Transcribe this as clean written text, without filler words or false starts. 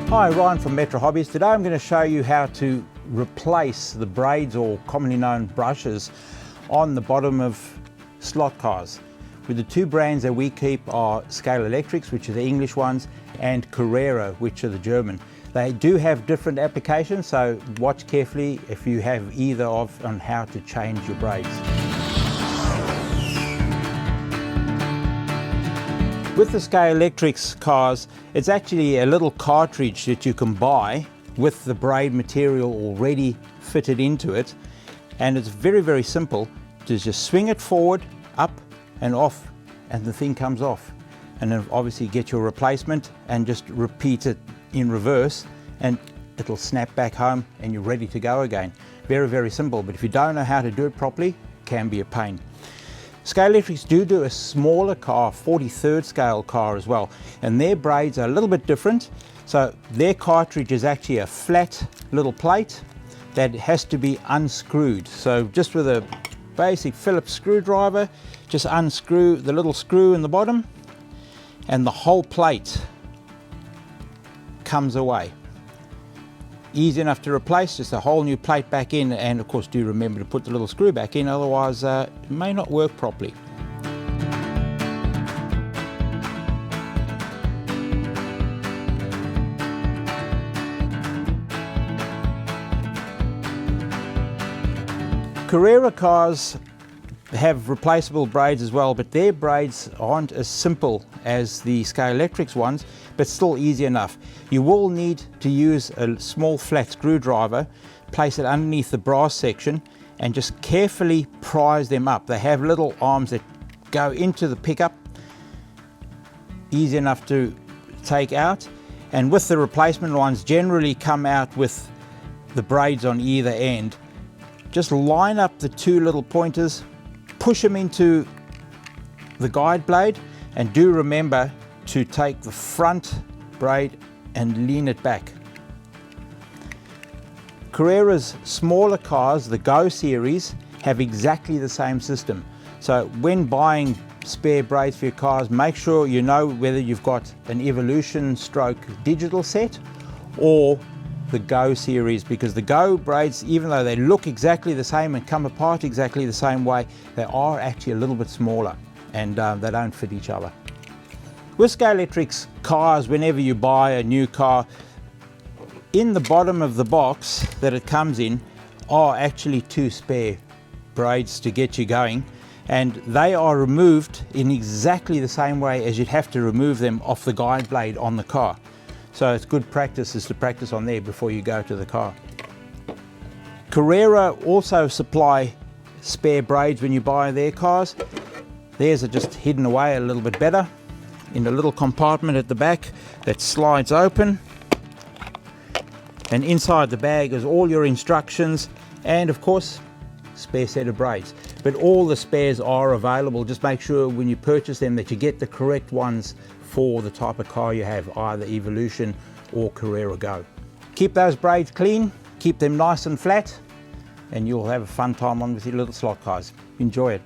Hi, Ryan from Metro Hobbies. Today I'm going to show you how to replace the braids, or commonly known brushes, on the bottom of slot cars. With the two brands that we keep are Scalextrics, which are the English ones, and Carrera, which are the German. They do have different applications, so watch carefully if you have either of on how to change your braids. With the Scalextrics cars, it's actually a little cartridge that you can buy with the braid material already fitted into it, and it's very, very simple to just swing it forward, up and off, and the thing comes off. And then obviously get your replacement and just repeat it in reverse, and it'll snap back home and you're ready to go again. Very, very simple, but if you don't know how to do it properly, it can be a pain. Scalextrics do a smaller car, 43rd scale car as well, and their braids are a little bit different. So their cartridge is actually a flat little plate that has to be unscrewed. So just with a basic Phillips screwdriver, just unscrew the little screw in the bottom and the whole plate comes away. Easy enough to replace, just a whole new plate back in, and of course do remember to put the little screw back in, otherwise it may not work properly. Carrera cars have replaceable braids as well, but their braids aren't as simple as the Scalextrics ones, but still easy enough. You will need to use a small flat screwdriver, place it underneath the brass section, and just carefully prise them up. They have little arms that go into the pickup, easy enough to take out, and with the replacement ones generally come out with the braids on either end. Just line up the two little pointers, push them into the guide blade, and do remember to take the front braid and lean it back. Carrera's smaller cars, the Go series, have exactly the same system. So when buying spare braids for your cars, make sure you know whether you've got an Evolution stroke digital set or the Go series, because the Go braids, even though they look exactly the same and come apart exactly the same way, they are actually a little bit smaller, and they don't fit each other. With Scalextrics cars, whenever you buy a new car, in the bottom of the box that it comes in are actually two spare braids to get you going, and they are removed in exactly the same way as you'd have to remove them off the guide blade on the car. So it's good practice is to practice on there before you go to the car. Carrera also supply spare braids when you buy their cars. Theirs are just hidden away a little bit better in a little compartment at the back that slides open. And inside the bag is all your instructions and of course spare set of braids. But all the spares are available. Just make sure when you purchase them that you get the correct ones for the type of car you have, either Evolution or Carrera Go. Keep those braids clean, keep them nice and flat, and you'll have a fun time on with your little slot cars. Enjoy it.